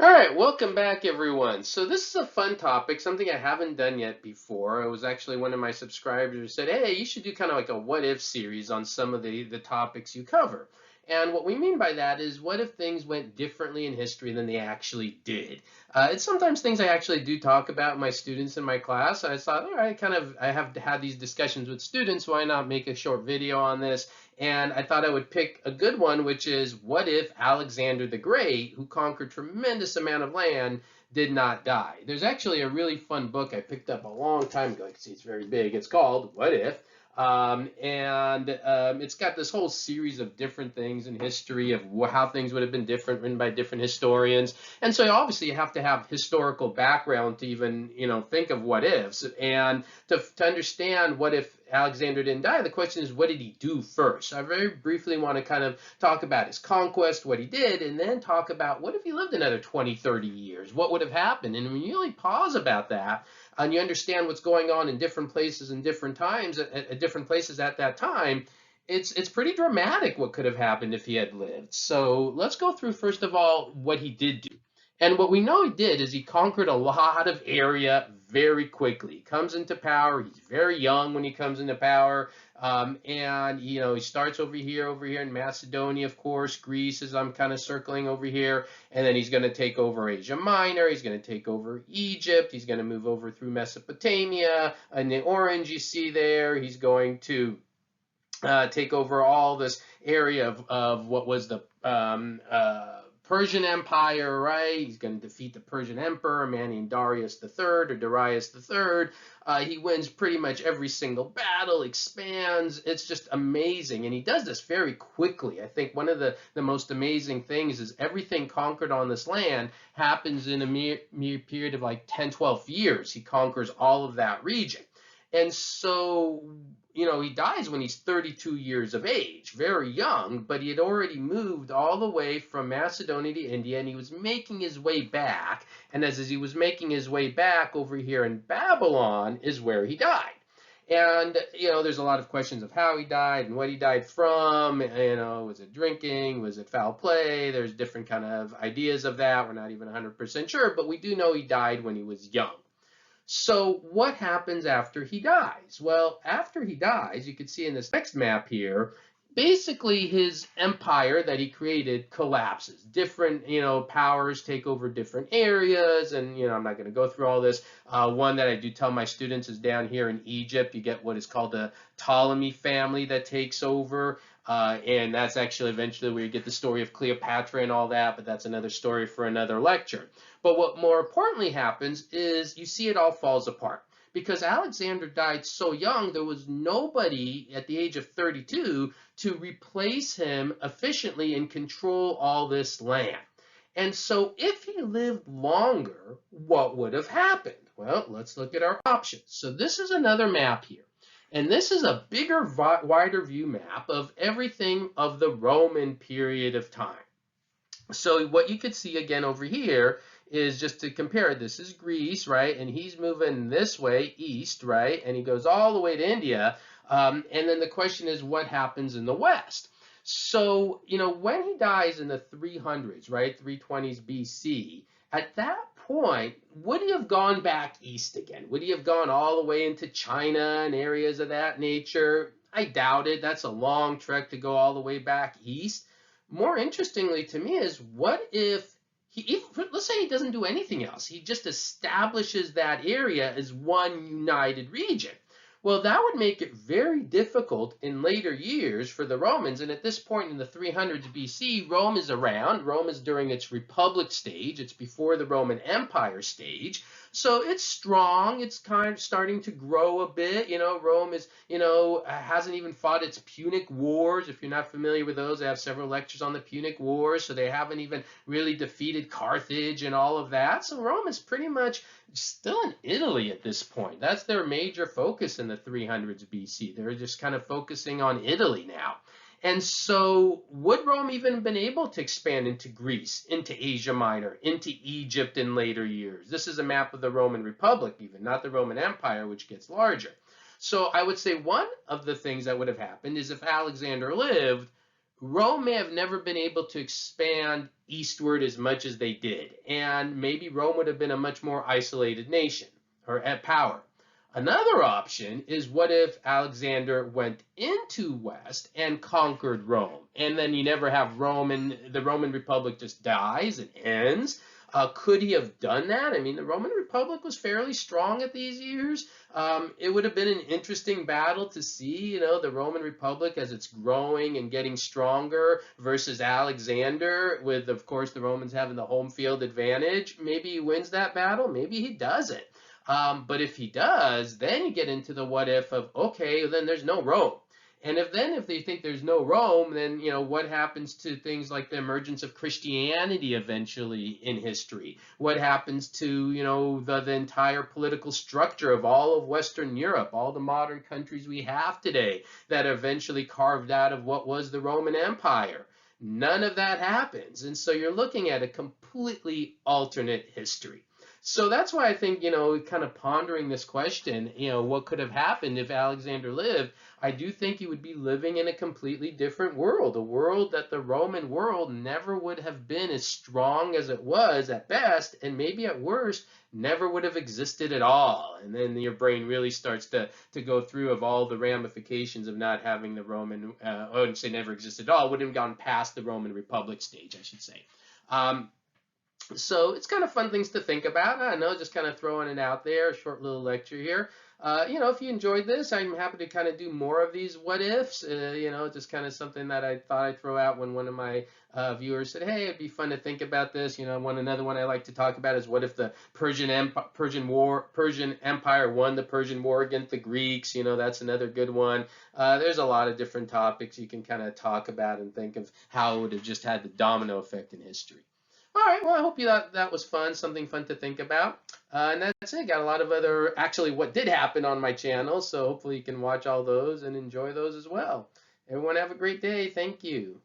All right, welcome back, everyone. So this is a fun topic, something I haven't done yet before. It was actually one of my subscribers who said, "Hey, you should do kind of like a what if series on some of the topics you cover." And what we mean by that is, what if things went differently in history than they actually did? It's sometimes things I actually do talk about with my students in my class. I thought, all right, I have had these discussions with students. Why not make a short video on this? And I thought I would pick a good one, which is what if Alexander the Great, who conquered tremendous amount of land, did not die? There's actually a really fun book I picked up a long time ago. You can see it's very big. It's called What If? It's got this whole series of different things in history of how things would have been different, written by different historians. And so obviously you have to have historical background to even, think of what ifs. And to understand what if Alexander didn't die, the question is, what did he do first? I very briefly want to kind of talk about his conquest, what he did, and then talk about what if he lived another 20, 30 years? What would have happened? And when you really pause about that, and you understand what's going on in different places and different times at different places at that time, it's pretty dramatic what could have happened if he had lived. So let's go through first of all what he did do. And what we know he did is he conquered a lot of area very quickly. He comes into power. He's very young when he comes into power. And he starts over here in Macedonia, of course. Greece, as I'm kind of circling over here. And then he's going to take over Asia Minor. He's going to take over Egypt. He's going to move over through Mesopotamia. In the orange you see there, he's going to take over all this area of what was the Persian Empire, right? He's going to defeat the Persian Emperor, a man named Darius III or Darius III. He wins pretty much every single battle, expands. It's just amazing. And he does this very quickly. I think one of the most amazing things is everything conquered on this land happens in a mere period of like 10, 12 years. He conquers all of that region. And so, he dies when he's 32 years of age, very young, but he had already moved all the way from Macedonia to India, and he was making his way back. And as he was making his way back over here in Babylon is where he died. And, there's a lot of questions of how he died and what he died from. Was it drinking? Was it foul play? There's different kind of ideas of that. We're not even 100% sure, but we do know he died when he was young. So what happens after he dies? Well, after he dies, you can see in this next map here, basically his empire that he created collapses. Different, powers take over different areas, and, I'm not going to go through all this. One that I do tell my students is down here in Egypt. You get what is called the Ptolemy family that takes over. And that's actually eventually where you get the story of Cleopatra and all that, but that's another story for another lecture. But what more importantly happens is you see it all falls apart. Because Alexander died so young, there was nobody at the age of 32 to replace him efficiently and control all this land. And so if he lived longer, what would have happened? Well, let's look at our options. So this is another map here. And this is a bigger, wider view map of everything of the Roman period of time. So what you could see again over here is, just to compare, this is Greece, right? And he's moving this way, east, right? And he goes all the way to India. And then the question is, what happens in the West? So, when he dies in the 300s, right, 320s BC, at that point, would he have gone back east again? Would he have gone all the way into China and areas of that nature? I doubt it. That's a long trek to go all the way back east. More interestingly to me is, what if let's say he doesn't do anything else. He just establishes that area as one united region. Well, that would make it very difficult in later years for the Romans. And at this point in the 300s BC, Rome is around. Rome is during its Republic stage. It's before the Roman Empire stage. So it's strong. It's kind of starting to grow a bit. Rome is, hasn't even fought its Punic Wars. If you're not familiar with those, I have several lectures on the Punic Wars. So they haven't even really defeated Carthage and all of that. So Rome is pretty much still in Italy at this point. That's their major focus in the 300s BC. They're just kind of focusing on Italy now. And so would Rome even have been able to expand into Greece, into Asia Minor, into Egypt in later years? This is a map of the Roman Republic even, not the Roman Empire, which gets larger. So I would say one of the things that would have happened is, if Alexander lived, Rome may have never been able to expand eastward as much as they did, and maybe Rome would have been a much more isolated nation or at power. Another option is what if Alexander went into West and conquered Rome, and then you never have Rome and the Roman Republic just dies and ends? Could he have done that? I mean, the Roman Republic was fairly strong at these years. It would have been an interesting battle to see, the Roman Republic as it's growing and getting stronger versus Alexander, with, of course, the Romans having the home field advantage. Maybe he wins that battle, maybe he doesn't. But if he does, then you get into the what if of, okay, then there's no Rome. And if they think there's no Rome, then, what happens to things like the emergence of Christianity eventually in history? What happens to, the entire political structure of all of Western Europe, all the modern countries we have today that eventually carved out of what was the Roman Empire? None of that happens. And so you're looking at a completely alternate history. So that's why I think, kind of pondering this question, what could have happened if Alexander lived? I do think he would be living in a completely different world, a world that the Roman world never would have been as strong as it was at best, and maybe at worst, never would have existed at all. And then your brain really starts to go through of all the ramifications of not having the Roman, I wouldn't say never existed at all, wouldn't have gone past the Roman Republic stage, I should say. So it's kind of fun things to think about. I know, just kind of throwing it out there, a short little lecture here. If you enjoyed this, I'm happy to kind of do more of these what ifs. Just kind of something that I thought I'd throw out when one of my viewers said, hey, it'd be fun to think about this. Another one I like to talk about is what if the Persian Empire won the Persian War against the Greeks? That's another good one. There's a lot of different topics you can kind of talk about and think of how it would have just had the domino effect in history. All right, well, I hope you thought that was fun, something fun to think about. And that's it. Got a lot of other, actually, what did happen on my channel, so hopefully you can watch all those and enjoy those as well. Everyone have a great day. Thank you.